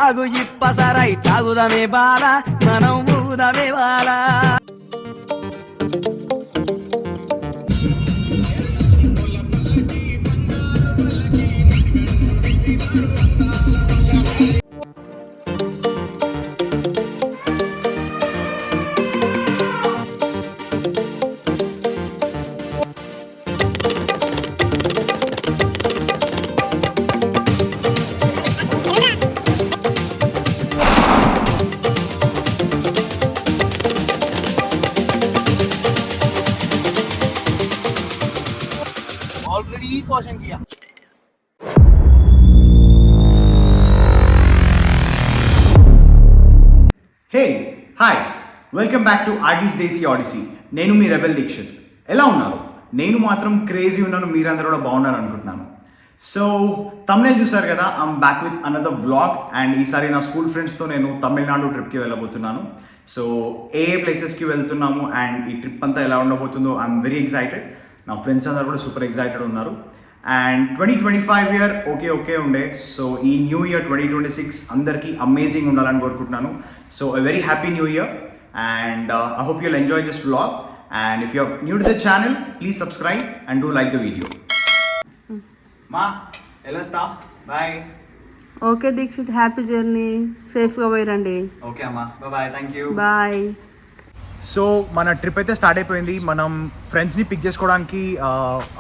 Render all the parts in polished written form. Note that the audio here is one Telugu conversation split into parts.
తాగు ఇప్పసరై తాగుదమే బాల మనం ఊదమే బాల. ऑलरेडी क्वेश्चन किया. Hey hi welcome back to Arty's desi odyssey. నేను మీ రెబెల్ దీక్షిత్. ఎలా ఉన్నారు? నేను మాత్రం క్రేజీ ఉన్నాను, మీరందరూ కూడా బాగున్నారు అనుకుంటున్నాను. సో తమిళ చూసారు కదా, I'm back with another vlog. And ఈసారి నా స్కూల్ ఫ్రెండ్స్తో నేను తమిళనాడు ట్రిప్కి వెళ్ళబోతున్నాను. సో ఏ ప్లేసెస్కి వెళ్తున్నాము అండ్ ఈ ట్రిప్ అంతా ఎలా ఉండబోతుందో ఐఎమ్ వెరీ ఎక్సైటెడ్. నా ఫ్రెండ్స్ అందరూ కూడా సూపర్ ఎక్సైటెడ్ ఉన్నారు. అండ్ 2025 ఇయర్ ఓకే ఉండే. సో ఈ న్యూ ఇయర్ 2026 అందరికీ అమేజింగ్ ఉండాలని కోరుకుంటున్నాను. So a very happy new year and I hope you'll enjoy this vlog. And if you are new to the channel please subscribe and do like the video. మా వెళ్ళొస్తా, bye. Okay Dikshit, happy journey, సేఫ్గా పోయిరండి. ఓకే అమ్మా, bye. Thank you, bye. So మన ట్రిప్ అయితే స్టార్ట్ అయిపోయింది. మనం ఫ్రెండ్స్ని పిక్ చేసుకోవడానికి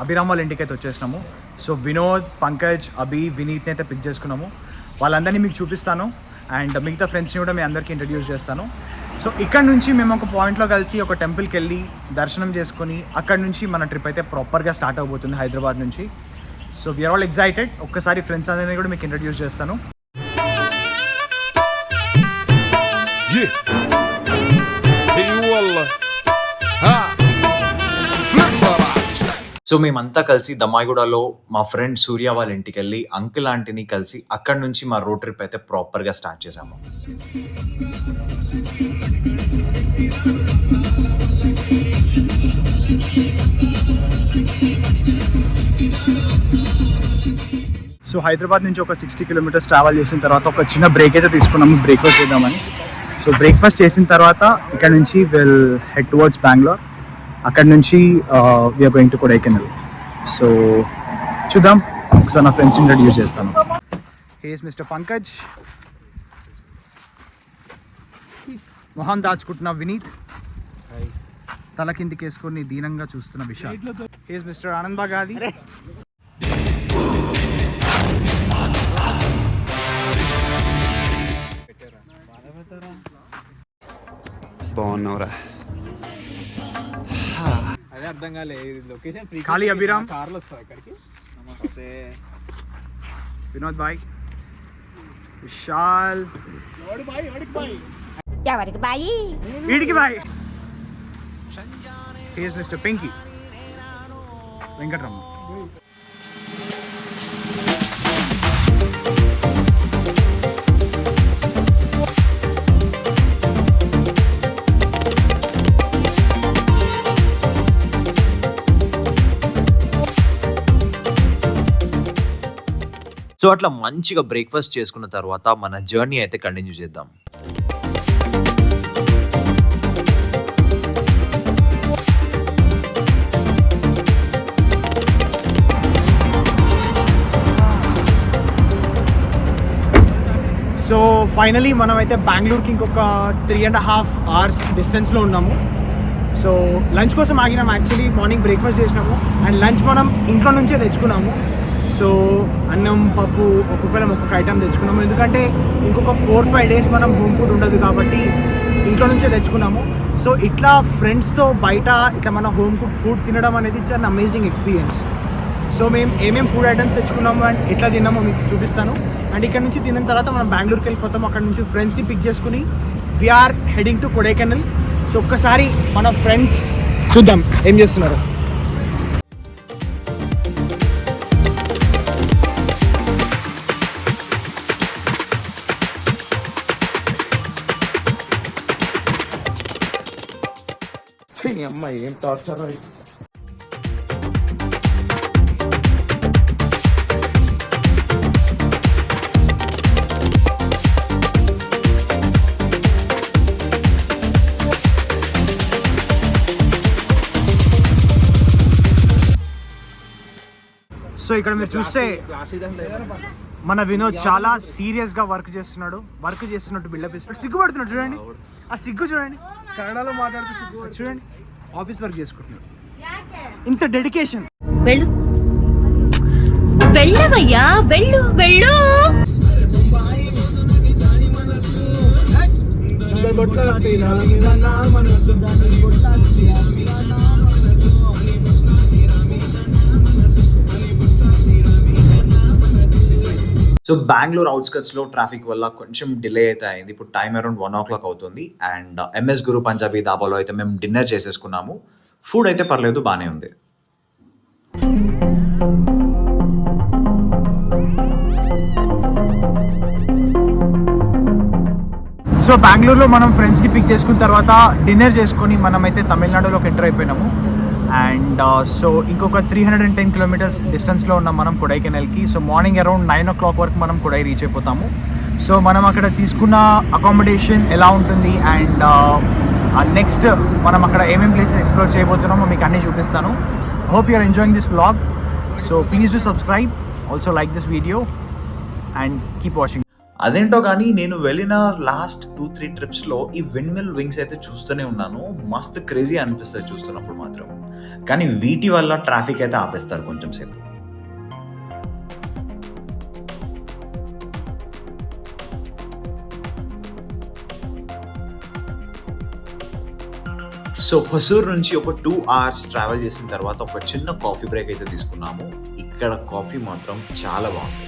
అభిరామ్ వాళ్ళ ఇంటికి అయితే వచ్చేసినాము. సో వినోద్, పంకజ్, అభి, వినీత్ని అయితే పిక్ చేసుకున్నాము. వాళ్ళందరినీ మీకు చూపిస్తాను అండ్ మిగతా ఫ్రెండ్స్ని కూడా మీ అందరికీ ఇంట్రడ్యూస్ చేస్తాను. సో ఇక్కడ నుంచి మేము ఒక పాయింట్లో కలిసి ఒక టెంపుల్కి వెళ్ళి దర్శనం చేసుకొని అక్కడ నుంచి మన ట్రిప్ అయితే ప్రాపర్గా స్టార్ట్ అవబోతుంది హైదరాబాద్ నుంచి. So we're all excited. ఒక్కసారి ఫ్రెండ్స్ అందరినీ కూడా మీకు ఇంట్రడ్యూస్ చేస్తాను. సో మేమంతా కలిసి దమ్మాయిగూడలో మా ఫ్రెండ్ సూర్య వాళ్ళ ఇంటికి వెళ్ళి అంకుల్ ఆంటీని కలిసి అక్కడ నుంచి మా రోడ్ ట్రిప్ అయితే ప్రాపర్గా స్టార్ట్ చేసాము. సో హైదరాబాద్ నుంచి ఒక 60 కిలోమీటర్స్ ట్రావెల్ చేసిన తర్వాత ఒక చిన్న బ్రేక్ అయితే తీసుకున్నాము, బ్రేక్ఫాస్ట్ చేద్దామని. సో బ్రేక్ఫాస్ట్ చేసిన తర్వాత ఇక్కడ నుంచి విల్ హెడ్ టువర్డ్స్ బెంగళూరు. అక్కడ నుంచి we're going to Kodaikanal. So చూద్దాం, ఒకసారి నా ఫ్రెండ్స్ ఇంట్రడ్యూస్ చేస్తాను. హేస్ మిస్టర్ పంకజ్, మొహం దాచుకుంటున్న వినీత్, తల కిందికి వేసుకొని దీనంగా చూస్తున్న విశాల్. హేస్ మిస్టర్ ఆనంద్ బాగాది, బాగున్నావురా. అదే అర్థం కాలే, లొకేషన్ ఫ్రీ ఖాళీ అభిరామ్, కార్లో వస్తావు ఇక్కడికి. నమస్తే వినోద్ బాయ్, విశాల్, ఎవరికి బాయి వీడికి బాయ్. హేస్ మిస్టర్ పింకీ, వెంకటరమణ. సో అట్లా మంచిగా బ్రేక్ఫాస్ట్ చేసుకున్న తర్వాత మన జర్నీ అయితే కంటిన్యూ చేద్దాం. సో ఫైనలీ మనం అయితే బెంగళూరుకి ఇంకొక 3.5 hours డిస్టెన్స్లో ఉన్నాము. సో లంచ్ కోసం ఆగినాము. యాక్చువల్లీ మార్నింగ్ బ్రేక్ఫాస్ట్ చేసినాము అండ్ లంచ్ మనం ఇంట్లో నుంచే తెచ్చుకున్నాము. సో అన్నం, పప్పు ఒక్కొక్కరం ఒక్కొక్క ఐటమ్ తెచ్చుకున్నాము. ఎందుకంటే ఇంకొక 4-5 days మనం హోమ్ ఫుడ్ ఉండదు కాబట్టి ఇంట్లో నుంచే తెచ్చుకున్నాము. సో ఇట్లా ఫ్రెండ్స్తో బయట ఇట్లా మన హోమ్ కుక్ ఫుడ్ తినడం అనేది it's an amazing experience. So మేము ఏమేమి ఫుడ్ ఐటమ్స్ తెచ్చుకున్నాము అండ్ ఎట్లా తిన్నామో మీకు చూపిస్తాను. అండ్ ఇక్కడ నుంచి తిన్న తర్వాత మనం బెంగళూరుకి వెళ్ళిపోతాము. అక్కడ నుంచి ఫ్రెండ్స్ని పిక్ చేసుకుని we're heading to Kodaikanal. So ఒక్కసారి మన ఫ్రెండ్స్ చూద్దాం ఏం చేస్తున్నారు. అమ్మాయి ఏం టార్చర్. సో ఇక్కడ మీరు చూస్తే మన వినోద్ చాలా సీరియస్గా వర్క్ చేస్తున్నట్టు బిల్డప్ ఇస్తున్నాడు. సిగ్గుపడుతున్నాడు చూడండి, ఆ సిగ్గు చూడండి, కన్నడలో మాట్లాడుతూ చూడండి, ఆఫీస్ వర్క్ చేసుకుంటున్నాడు. ఇంత డెడికేషన్. వెళ్ళు వెళ్ళవయ్యా, వెళ్ళు వెళ్ళు. సో బెంగళూరు అవుట్స్కట్స్లో ట్రాఫిక్ వల్ల కొంచెం డిలే అయితే అయింది. ఇప్పుడు టైం అరౌండ్ 1 o'clock అవుతుంది. అండ్ ఎంఎస్ గురు పంజాబీ దాబాలో అయితే మేము డిన్నర్ చేసేసుకున్నాము. ఫుడ్ అయితే పర్లేదు, బాగానే ఉంది. సో బెంగళూరులో మనం ఫ్రెండ్స్ని పిక్ చేసుకున్న తర్వాత డిన్నర్ చేసుకొని మనమైతే తమిళనాడులోకి ఎంటర్ అయిపోయినాము. అండ్ సో ఇంకొక 310 kilometers డిస్టెన్స్లో ఉన్నాం మనం కొడైకెనాల్కి. సో మార్నింగ్ అరౌండ్ 9 o'clock వరకు మనం కొడై రీచ్ అయిపోతాము. సో మనం అక్కడ తీసుకున్న అకామిడేషన్ ఎలా ఉంటుంది అండ్ నెక్స్ట్ మనం అక్కడ ఏమేమి ప్లేసెస్ ఎక్స్ప్లోర్ చేయబోతున్నామో మీకు అన్నీ చూపిస్తాను. Hope you're enjoying this vlog. So please do subscribe, also like this video and keep watching. అదేంటో కానీ నేను వెళ్ళిన లాస్ట్ 2-3 ట్రిప్స్లో ఈ విండ్మిల్ వింగ్స్ అయితే చూస్తూనే ఉన్నాను. మస్త్ క్రేజీ అనిపిస్తుంది చూస్తున్నప్పుడు మాత్రం. కానీ వీటి వల్ల ట్రాఫిక్ అయితే ఆపేస్తారు కొంచెం సేపు. సో హొసూర్ నుంచి ఒక 2 hours ట్రావెల్ చేసిన తర్వాత ఒక చిన్న కాఫీ బ్రేక్ అయితే తీసుకున్నాము. ఇక్కడ కాఫీ మాత్రం చాలా బాగుంది.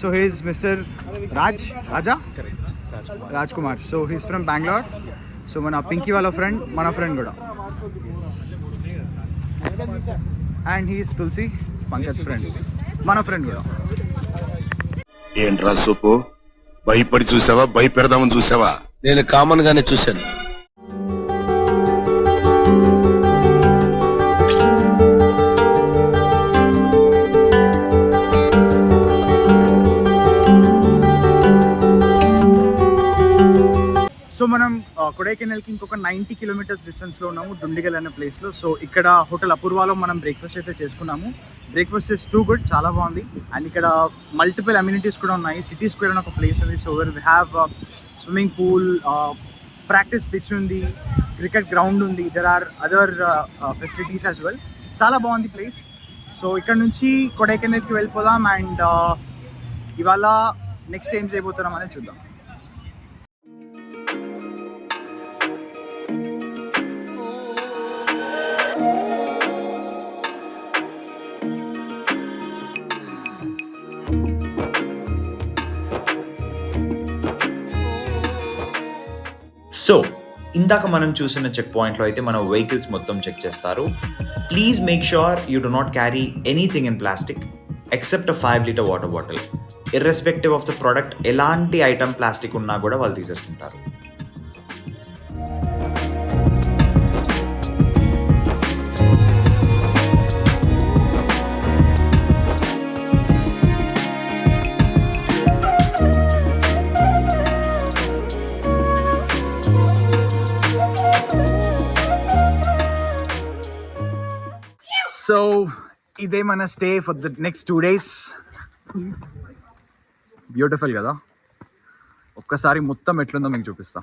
So he is Mr. Rajkumar. So he's from Bangalore. So mana Pinky wala friend, mana friend kuda. And he is Tulsi, Pankaj's friend. Mana friend kuda. ఏంట్రా సూపు, భయపడి చూసావా భయపెడదామని చూసావా? నేను కామన్ గానే చూశాను. సో మనం కొడైకెనాల్కి ఇంకొక 90 kilometers డిస్టెన్స్లో ఉన్నాము, డుండిగల్ అనే ప్లేస్లో. సో ఇక్కడ హోటల్ అపూర్వాలో మనం బ్రేక్ఫాస్ట్ అయితే చేసుకున్నాము. బ్రేక్ఫాస్ట్ ఇస్ టూ గుడ్, చాలా బాగుంది. అండ్ ఇక్కడ మల్టిపుల్ అమ్యూనిటీస్ కూడా ఉన్నాయి. సిటీ స్క్వేర్ అని ఒక ప్లేస్ ఉంది. So we have swimming pool, practice pitch ఉంది, క్రికెట్ గ్రౌండ్ ఉంది. There are other facilities as well. చాలా బాగుంది ప్లేస్. సో ఇక్కడ నుంచి కొడైకెనాల్కి వెళ్ళిపోదాం. అండ్ ఇవాళ నెక్స్ట్ ఏం చేయబోతున్నాం అనేది చూద్దాం. సో ఇందాక మనం చూసిన చెక్ పాయింట్లో అయితే మన వెహికల్స్ మొత్తం చెక్ చేస్తారు. Please make sure you do not carry anything in plastic except 5-liter water bottle. Irrespective of the product ఎలాంటి ఐటమ్ ప్లాస్టిక్ ఉన్నా కూడా వాళ్ళు తీసేసుకుంటారు. సో ఇదే మన stay for the next 2 days. Beautiful కదా, ఒక్కసారి మొత్తం ఎట్లుందో మీకు చూపిస్తా.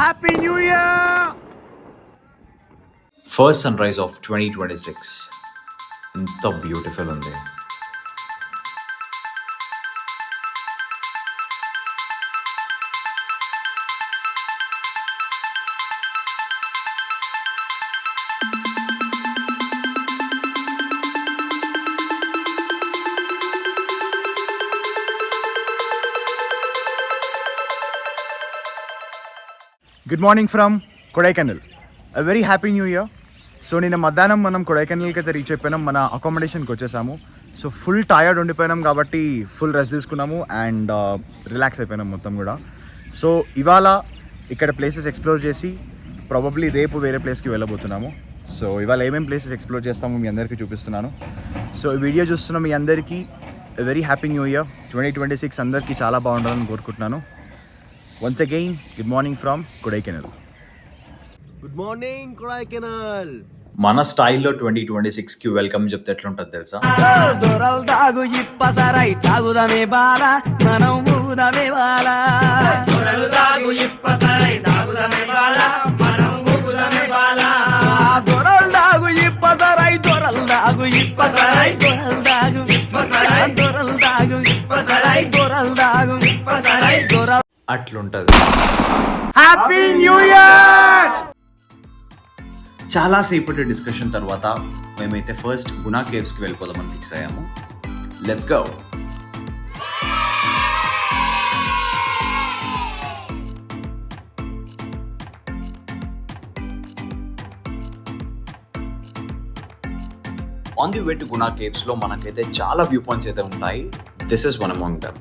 Happy new year. First sunrise of 2026 ఎంత బ్యూటిఫుల్ ఉంది. Good morning from Kodaikanal. A very happy new year. So నిన్న మధ్యాహ్నం మనం కొడైకెనాల్కి అయితే రీచ్ అయిపోయినాం, మన అకామిడేషన్కి వచ్చేసాము. సో ఫుల్ టయర్డ్ ఉండిపోయినాం కాబట్టి ఫుల్ రెస్ట్ తీసుకున్నాము అండ్ రిలాక్స్ అయిపోయినాం మొత్తం కూడా. సో ఇవాళ ఇక్కడ ప్లేసెస్ ఎక్స్ప్లోర్ చేసి ప్రాబబ్లీ రేపు వేరే ప్లేస్కి వెళ్ళబోతున్నాము. సో ఇవాళ ఏమేమి ప్లేసెస్ ఎక్స్ప్లోర్ చేస్తామో మీ అందరికీ చూపిస్తున్నాను. సో ఈ వీడియో చూస్తున్న మీ అందరికీ వెరీ హ్యాపీ న్యూ ఇయర్ 2026 అందరికీ చాలా బాగుండాలని కోరుకుంటున్నాను. Once again good morning from Kodaikanal. Good morning Kodaikanal. మన స్టైల్లో 2026కి వెల్కమ్ చెప్తే ఎట్లుంటుంది తెలుసా? దొరల్ దాగు ఇప్పసరై తాగుదమే బాల మనం ఊదమే బాల. దొరల్ దాగు ఇప్పసరై తాగుదమే బాల మనం ఊదమే బాల. దొరల్ దాగు ఇప్పసరై దొరల్ దాగు ఇప్పసరై దొరల్ దాగు ఇప్పసరై దొరల్ దాగు ఇప్పసరై దొరల్ దాగు ఇప్పసరై దొరల్ అట్లుంటది. Happy new year. చాలా సేపటి డిస్కషన్ తర్వాత మేమైతే ఫస్ట్ గునా కేవ్స్కి వెళ్ళిపోదామని ఫిక్స్ అయ్యాము. Let's go. On the way to Guna కేవ్స్లో మనకైతే చాలా వ్యూ పాయింట్స్ అయితే ఉంటాయి. This is one among them.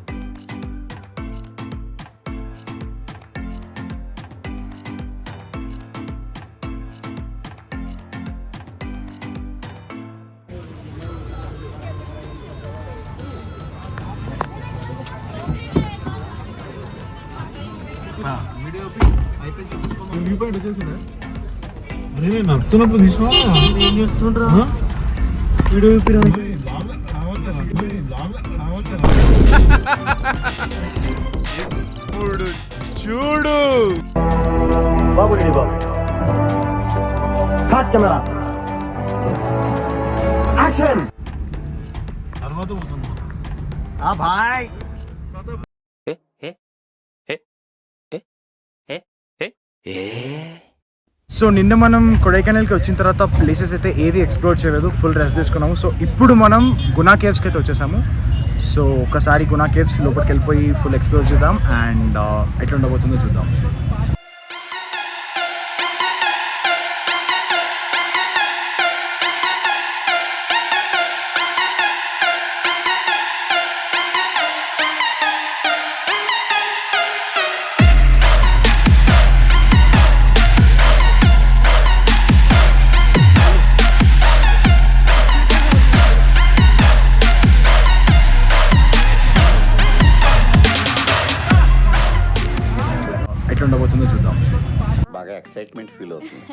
View point వచ్చేసిందా? నేను నడుతున్నప్పుడు తీసినా ఏం చేస్తుండ్రా వీడియో ఇప్పుడు చూడు బాబు రెడీ బాబు హాట్ కెమెరా యాక్షన్. తర్వాత పోతున్నా బాయ్. సో నిన్న మనం కొడైకెనాల్కి వచ్చిన తర్వాత ప్లేసెస్ అయితే ఏవి ఎక్స్ప్లోర్ చేయలేదు, ఫుల్ రెస్ట్ తీసుకున్నాము. సో ఇప్పుడు మనం గునా కేవ్స్కి అయితే వచ్చేసాము. సో ఒకసారి గునా కేవ్స్ లోపలికి వెళ్ళిపోయి ఫుల్ ఎక్స్ప్లోర్ చేద్దాం అండ్ ఎట్లా ఉండబోతుందో చూద్దాం. ఎట్లా ఉండబోతుందో చూద్దాం. బాగా ఎక్సైట్మెంట్ ఫీల్ అవుతుంది.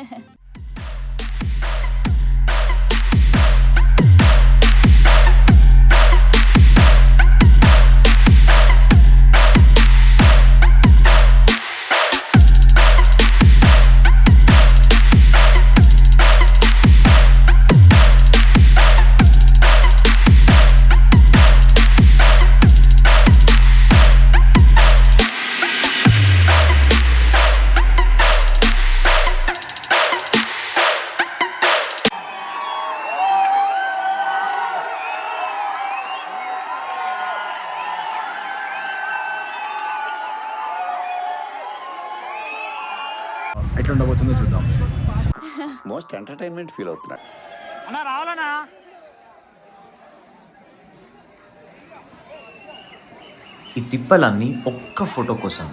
ఎట్లా ఉండబోతుందో చూద్దాం. మోస్ట్ ఎంటర్టైన్మెంట్ ఫీల్ అవుతున్నాడు. ఈ తిప్పలన్నీ ఒక్క ఫోటో కోసం.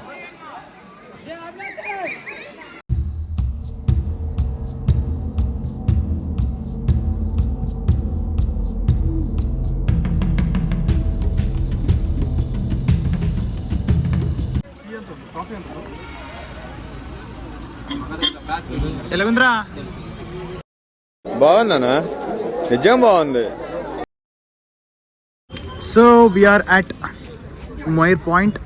ఎలాగుందిరా? బాగుందనా? నిజం బాగుంది. So we're at Moir point.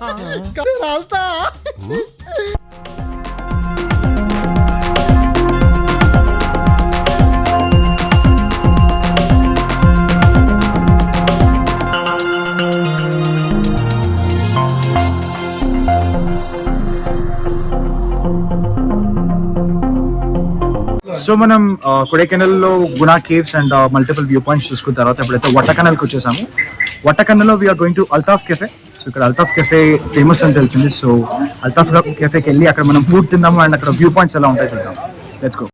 So మనం కొడైకెనాల్ లో Guna caves and multiple view points చూసుకున్న తర్వాత ఇప్పుడైతే వట్టకనల్ కి వచ్చేసాము. వట్టకనల్లో we're going to Altaf cafe. So ఇక్కడ అల్తాఫ్ కెఫే ఫేమస్ అని తెలిసింది. సో అల్తాఫ్ కెఫేకి వెళ్ళి అక్కడ మనం ఫుడ్ తిందాము అండ్ అక్కడ వ్యూ పాయింట్స్ ఎలా ఉంటాయి చూద్దాం. Let's go.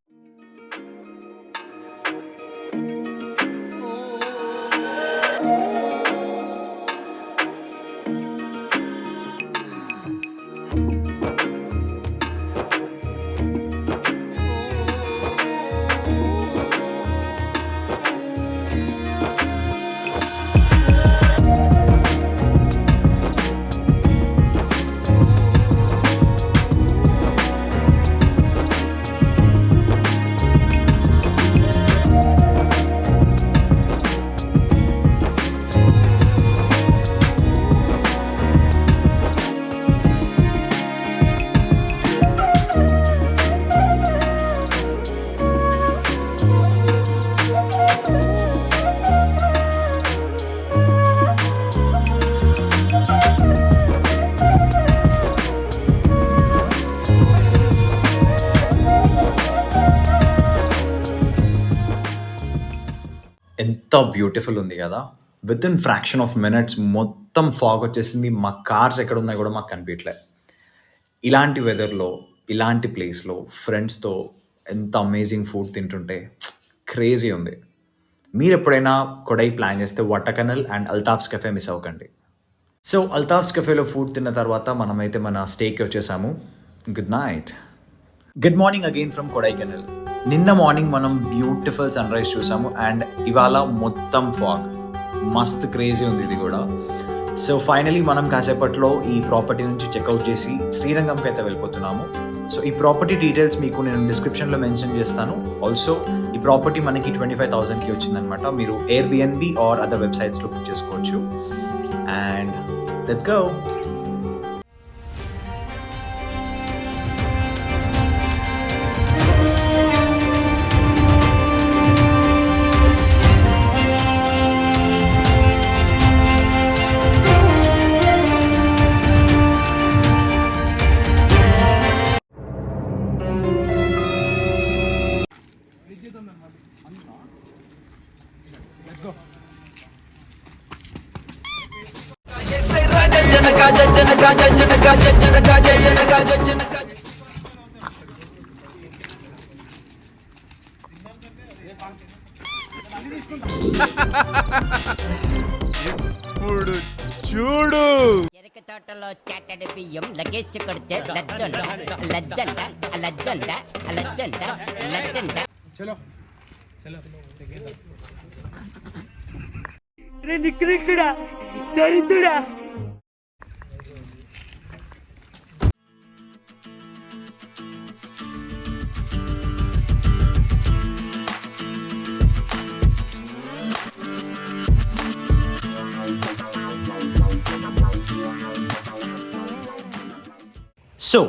ఎంత బ్యూటిఫుల్ ఉంది కదా. With in fraction of minutes మొత్తం ఫాగ్ వచ్చేసింది. మా కార్స్ ఎక్కడ ఉన్నాయి కూడా మాకు కనిపించలే. ఇలాంటి వెదర్లో ఇలాంటి ప్లేస్లో ఫ్రెండ్స్తో ఎంత అమేజింగ్ ఫుడ్ తింటుంటే క్రేజీ ఉంది. మీరు ఎప్పుడైనా కొడై ప్లాన్ చేస్తే వట్టకనల్ అండ్ అల్తాఫ్స్ కెఫే మిస్ అవ్వకండి. సో అల్తాఫ్స్ కెఫేలో ఫుడ్ తిన్న తర్వాత మనమైతే మన స్టేకి వచ్చేసాము. Good night. Good morning again from Kodaikanal. నిన్న మార్నింగ్ మనం బ్యూటిఫుల్ సన్ రైజ్ చూసాము అండ్ ఇవాళ మొత్తం ఫాగ్. మస్త్ క్రేజీ ఉంది ఇది కూడా. సో ఫైనలీ మనం కాసేపట్లో ఈ ప్రాపర్టీ నుంచి చెక్అవుట్ చేసి శ్రీరంగంకి అయితే వెళ్ళిపోతున్నాము. సో ఈ ప్రాపర్టీ డీటెయిల్స్ మీకు నేను డిస్క్రిప్షన్లో మెన్షన్ చేస్తాను. ఆల్సో ఈ ప్రాపర్టీ మనకి 25,000కి వచ్చిందనమాట. మీరు ఎయిర్బిఎన్బి ఆర్ అదర్ వెబ్సైట్స్లో బుక్ చేసుకోవచ్చు. And let's go. ఇప్పుడు చూడు చెరక తోటలో చాటడి బియ్యం లగేసి కొడితే లజ్జంట లజ్జంట లజ్జంట లజ్జంట లజ్జంట. నికృష్టుడా, దరిద్రుడా. సో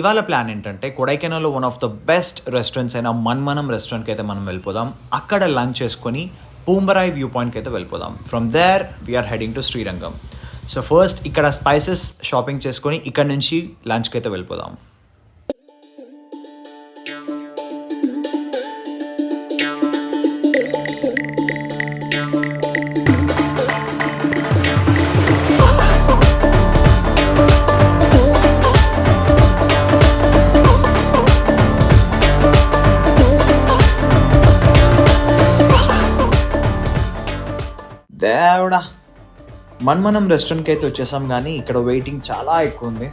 ఇవాళ ప్లాన్ ఏంటంటే కొడైకెనాల్లో one of the best restaurants అయిన మన్మనం రెస్టారెంట్కి అయితే మనం వెళ్ళిపోదాం. అక్కడ లంచ్ చేసుకొని పూంబరాయ్ వ్యూ పాయింట్కి అయితే వెళ్ళిపోదాం. From there we're heading to Srirangam. So first ఇక్కడ స్పైసెస్ షాపింగ్ చేసుకొని ఇక్కడ నుంచి లంచ్కి అయితే వెళ్ళిపోదాం. దేవుడా, మన్మనం రెస్టారెంట్కి అయితే వచ్చేసాం కానీ ఇక్కడ వెయిటింగ్ చాలా ఎక్కువ ఉంది.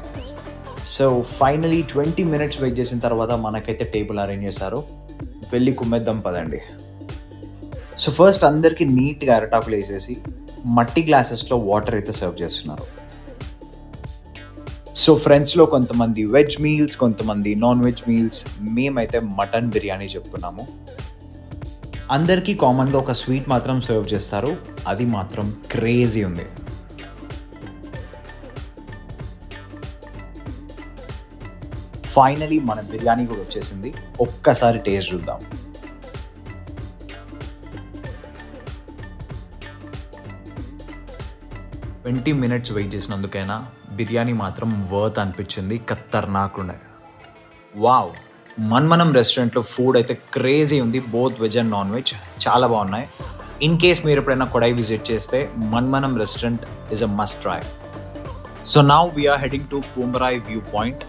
సో ఫైనలీ 20 minutes వెయిట్ చేసిన తర్వాత మనకైతే టేబుల్ అరేంజ్ చేశారు. వెళ్ళి కుమ్మేద్దాం పదండి. సో ఫస్ట్ అందరికీ నీట్గా అరటాకులు వేసేసి మట్టి గ్లాసెస్లో వాటర్ అయితే సర్వ్ చేస్తున్నారు. సో ఫ్రెండ్స్లో కొంతమంది వెజ్ మీల్స్, కొంతమంది నాన్ వెజ్ మీల్స్. మేమైతే మటన్ బిర్యానీ చెప్పుకున్నాము. అందరికీ కామన్గా ఒక స్వీట్ మాత్రం సర్వ్ చేస్తారు. అది మాత్రం క్రేజీ ఉంది. ఫైనలీ మన బిర్యానీ కూడా వచ్చేసింది. ఒక్కసారి టేస్ట్ చూద్దాం. 20 minutes వెయిట్ చేసినందుకైనా బిర్యానీ మాత్రం వర్త్ అనిపించింది. ఖతర్నాక్ ఉండే. వావ్, మన్మనం రెస్టారెంట్లో ఫుడ్ అయితే క్రేజీ ఉంది. Both veg and non veg చాలా బాగున్నాయి. ఇన్ కేస్ మీరు ఎప్పుడైనా కొడై విజిట్ చేస్తే Manmanam restaurant is a must try. So now we're heading to Poombarai view point.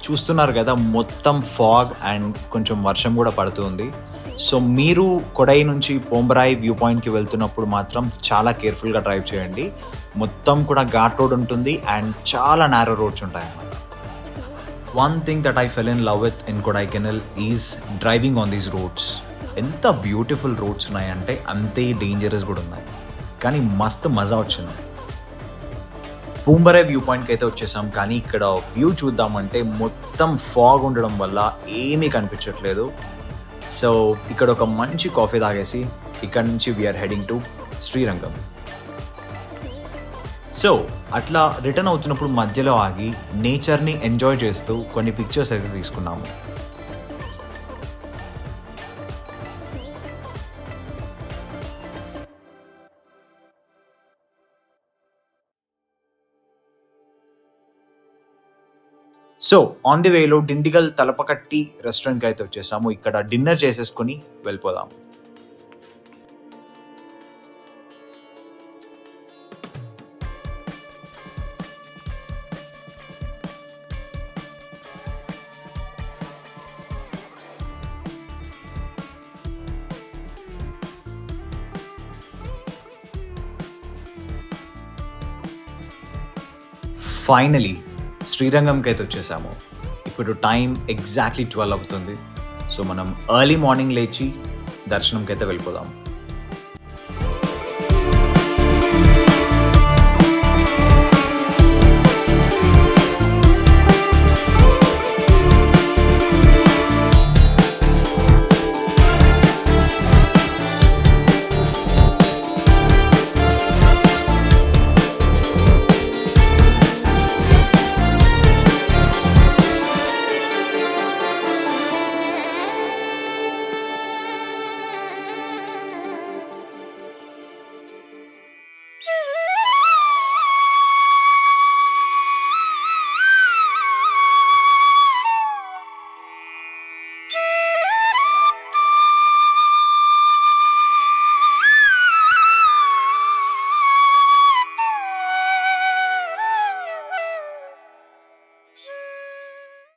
చూస్తున్నారు కదా, మొత్తం ఫాగ్ అండ్ కొంచెం వర్షం కూడా పడుతుంది. సో మీరు కొడై నుంచి పూంబరాయ్ వ్యూ పాయింట్కి వెళ్తున్నప్పుడు మాత్రం చాలా కేర్ఫుల్గా డ్రైవ్ చేయండి. మొత్తం కూడా ఘాట్ రోడ్ ఉంటుంది అండ్ చాలా నారో రోడ్స్ ఉంటాయి అన్నమాట. One thing that I fell in love with in Kodaikanal is driving on these roads. ఎంత బ్యూటిఫుల్ రోడ్స్ ఉన్నాయంటే అంతే డేంజరస్ కూడా ఉన్నాయి, కానీ మస్తు మజా వచ్చింది. పూంబరాయ్ వ్యూ పాయింట్కి అయితే వచ్చేసాం, కానీ ఇక్కడ వ్యూ చూద్దామంటే మొత్తం ఫాగ్ ఉండడం వల్ల ఏమీ కనిపించట్లేదు. సో ఇక్కడ ఒక మంచి కాఫీ తాగేసి ఇక్కడ నుంచి we're heading to Srirangam. So అట్లా రిటర్న్ అవుతున్నప్పుడు మధ్యలో ఆగి నేచర్ని ఎంజాయ్ చేస్తూ కొన్ని పిక్చర్స్ అయితే తీసుకున్నాము. సో ఆన్ ది వేలో డిండిగల్ తలపకట్టి రెస్టారెంట్కి అయితే వచ్చేసాము. ఇక్కడ డిన్నర్ చేసేసుకొని వెళ్ళిపోదాం. ఫైనలీ శ్రీరంగంకి అయితే వచ్చేసాము. ఇప్పుడు టైం ఎగ్జాక్ట్లీ 12 అవుతుంది. సో మనం ఎర్లీ మార్నింగ్ లేచి దర్శనంకి అయితే వెళ్ళిపోదాం.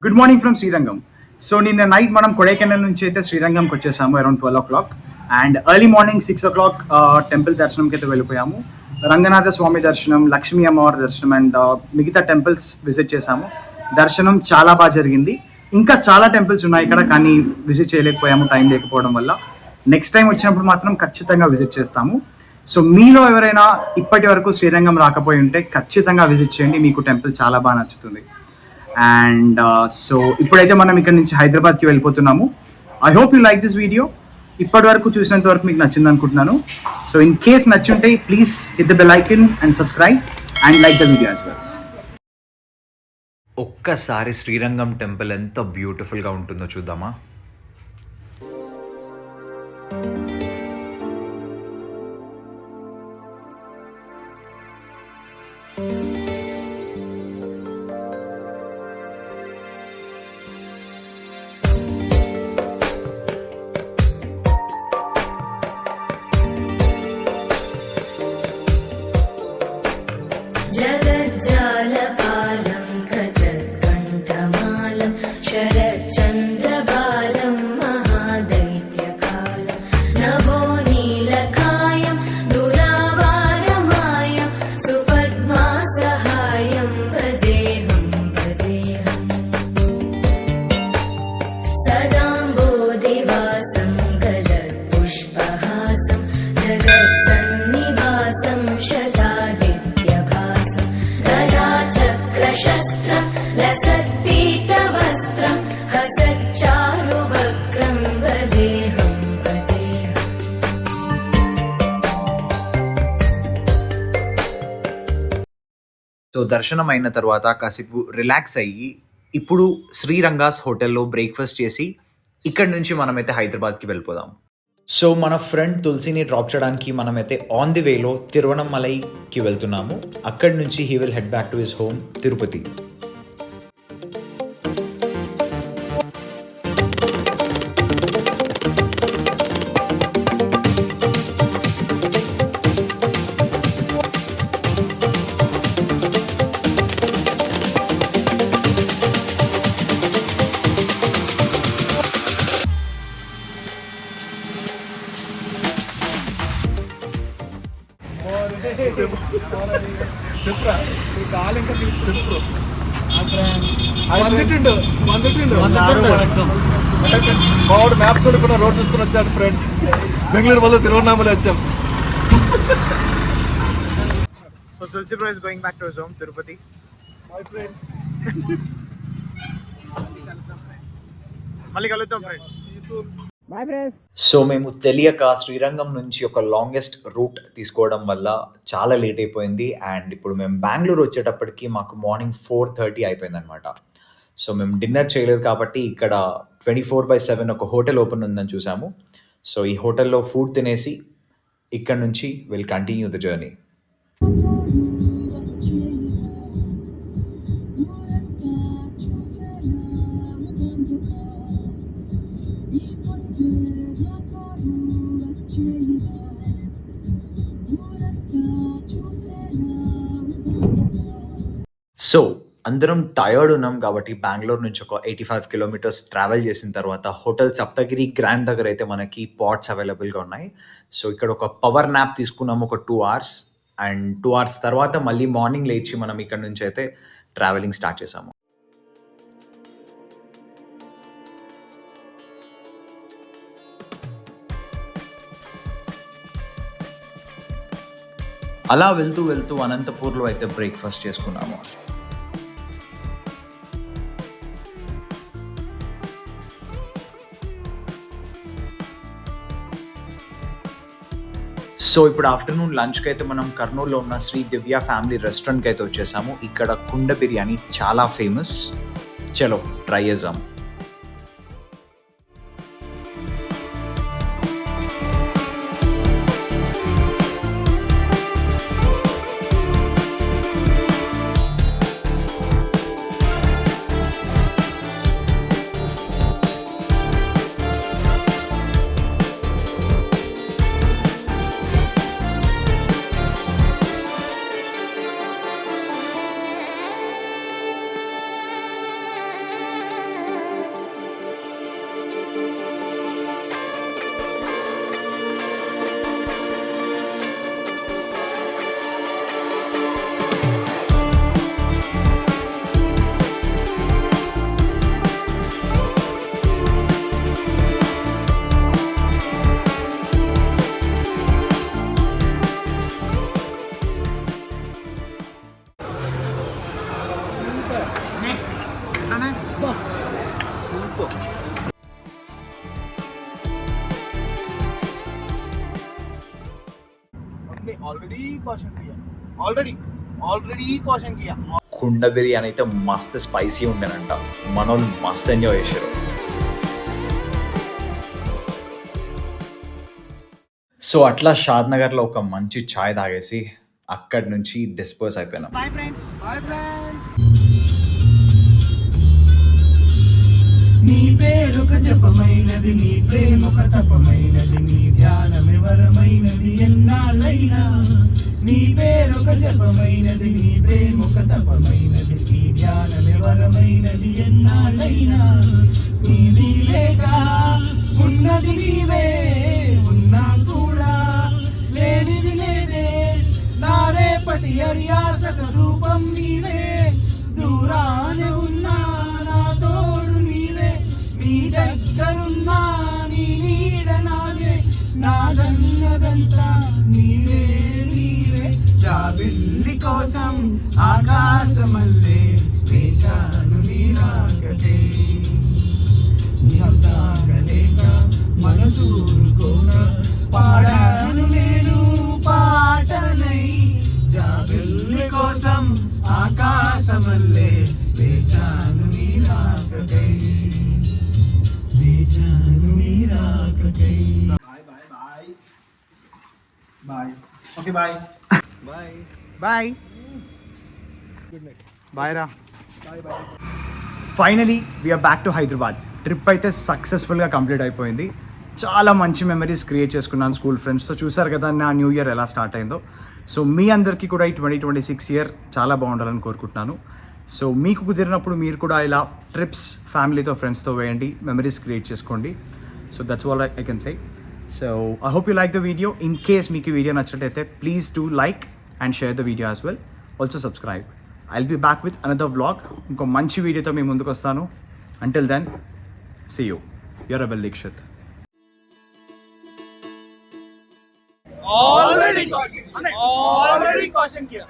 Good morning from Srirangam. So నిన్న నైట్ మనం కొడైకెనాల్ నుంచి అయితే శ్రీరంగంకి వచ్చేసాము around 12 o'clock. And early morning 6 o'clock temple దర్శనంకి అయితే వెళ్ళిపోయాము. రంగనాథ స్వామి దర్శనం, లక్ష్మీ అమ్మవారి దర్శనం అండ్ మిగతా టెంపుల్స్ విజిట్ చేశాము. దర్శనం చాలా బాగా జరిగింది. ఇంకా చాలా టెంపుల్స్ ఉన్నాయి ఇక్కడ, కానీ విజిట్ చేయలేకపోయాము టైం లేకపోవడం వల్ల. నెక్స్ట్ టైం వచ్చినప్పుడు మాత్రం ఖచ్చితంగా విజిట్ చేస్తాము. సో మీలో ఎవరైనా ఇప్పటి వరకు శ్రీరంగం రాకపోయి ఉంటే ఖచ్చితంగా విజిట్ చేయండి, మీకు టెంపుల్ చాలా బాగా నచ్చుతుంది. అండ్ సో ఇప్పుడైతే మనం ఇక్కడ నుంచి హైదరాబాద్కి వెళ్ళిపోతున్నాము. I hope you like this video. ఇప్పటి వరకు చూసినంత వరకు మీకు నచ్చింది అనుకుంటున్నాను. సో ఇన్ కేస్ నచ్చుంటే please hit the bell icon and subscribe and like the video as well. ఒక్కసారి శ్రీరంగం టెంపుల్ ఎంత బ్యూటిఫుల్గా ఉంటుందో చూద్దామా. जगज्जालपालं गजत्कण्ठमालं शरच्चन्द्रबालं महादैत्यकालं नभोनीलकायं दुरावारमायं सुपद्मासहायं भजेऽहं भजेऽहम् सदाम्बोधिवासं गलत्पुष्पहासं जगत्सन्निवासं शतादित्यभासं गदाचक्रशस्त्रं लसत्पीतवस्त्रं हसच्चारुवक्त्रं भजेऽहं भजेऽहम् సో దర్శనం అయిన తర్వాత కాసేపు రిలాక్స్ అయ్యి ఇప్పుడు శ్రీరంగాస్ హోటల్లో బ్రేక్ఫాస్ట్ చేసి ఇక్కడ నుంచి మనమైతే హైదరాబాద్కి వెళ్ళిపోదాం. సో మన ఫ్రెండ్ తులసిని డ్రాప్ చేయడానికి మనమైతే ఆన్ ది వేలో తిరువణమలైకి వెళ్తున్నాము. అక్కడి నుంచి he will head back to his home Tirupati. వాడు మ్యాప్స్ కూడా రోడ్ చూసుకుని వచ్చాడు ఫ్రెండ్స్. బెంగళూరు వల్ల తిరువణామలై వచ్చాం. So Tulsi bro is going back to his home, Tirupati. My friends, మళ్ళీ కలుద్దాం ఫ్రెండ్స్. సో మేము తెలియక శ్రీరంగం నుంచి ఒక లాంగెస్ట్ రూట్ తీసుకోవడం వల్ల చాలా లేట్ అయిపోయింది. అండ్ ఇప్పుడు మేము బెంగళూరు వచ్చేటప్పటికి మాకు మార్నింగ్ 4:30 అయిపోయింది అనమాట. సో మేము డిన్నర్ చేయలేదు కాబట్టి ఇక్కడ 24/7 ఒక హోటల్ ఓపెన్ ఉందని చూసాము. సో ఈ హోటల్లో ఫుడ్ తినేసి ఇక్కడ నుంచి will continue the journey. So అందరం టయర్డ్ ఉన్నాం కాబట్టి బెంగళూరు నుంచి ఒక 85 కిలోమీటర్స్ ట్రావెల్ చేసిన తర్వాత హోటల్ సప్తగిరి గ్రాండ్ దగ్గర అయితే మనకి పాట్స్ అవైలబుల్గా ఉన్నాయి. సో ఇక్కడ ఒక పవర్ న్యాప్ తీసుకున్నాము ఒక 2 hours. అండ్ 2 hours తర్వాత మళ్ళీ మార్నింగ్ లేచి మనం ఇక్కడ నుంచి అయితే ట్రావెలింగ్ స్టార్ట్ చేసాము. అలా వెళ్తూ వెళ్తూ అనంతపూర్లో అయితే బ్రేక్ఫాస్ట్ చేసుకున్నాము. సో ఇప్పుడు ఆఫ్టర్నూన్ లంచ్కి అయితే మనం కర్నూలులో ఉన్న శ్రీ దివ్య ఫ్యామిలీ రెస్టారెంట్కి అయితే వచ్చేసాము. ఇక్కడ కుండ బిర్యానీ చాలా ఫేమస్. చలో ట్రై చేద్దాం. కుండ బిర్యానీ అయితే మస్తు స్పైసీ ఉండేనంట. మనోళ్ళు మస్తు ఎంజాయ్ చేశారు. సో అట్లా షాద్ నగర్లో ఒక మంచి ఛాయ్ తాగేసి అక్కడి నుంచి డిస్పర్స్ అయిపోయినాం. నీ పేరొక జపమైనది, నీ ప్రేమొక తపమైనది, నీ ధ్యానమే వరమైనది ఎన్నాళ్ళైనా. నీ పేరొక జపమైనది, నీ ప్రేమొక తపమైనది, నీ ధ్యానమే వరమైనది ఎన్నాళ్ళైనా. నీది లేక ఉన్నది నీవే, ఉన్నా కూడా లేనిది లేదే. నా రేపటి అరియాసక రూపం నీవే, దూరానే ఉన్నా నా తోడు నీవే. నీ దగ్గరున్నా నీ నీడ నాదే, నాదన్నదంతా నీవే నీవే. జాబిల్లి కోసం ఆకాశమల్లే వేచాను నీ రాకటే. తాగలేక మనసూరుకోక పాడాను నేను పాటనై. జాబిల్లి కోసం ఆకాశమల్లే వేచాను నీ bye. Okay bye. Bye. Bye. Good night. Bye రా. Finally we're back to Hyderabad. Trip అయితే సక్సెస్ఫుల్గా కంప్లీట్ అయిపోయింది. చాలా మంచి మెమరీస్ క్రియేట్ చేసుకున్నాను స్కూల్ ఫ్రెండ్స్తో. చూసారు కదా నా న్యూ ఇయర్ ఎలా స్టార్ట్ అయిందో. సో మీ అందరికీ కూడా ఈ 2026 ఇయర్ చాలా బాగుండాలని కోరుకుంటున్నాను. సో మీకు కుదిరినప్పుడు మీరు కూడా ఇలా ట్రిప్స్ ఫ్యామిలీతో ఫ్రెండ్స్తో వేయండి, మెమరీస్ క్రియేట్ చేసుకోండి. So that's all I can say. So I hope you like the video. In case మీకు ఈ వీడియో నచ్చినట్టయితే please do like and share the video as well. Also subscribe. I'll be back with another vlog. ఇంకో మంచి వీడియోతో మీ ముందుకు వస్తాను. Until then see you. Your rebel Dikshit. already caution kiya.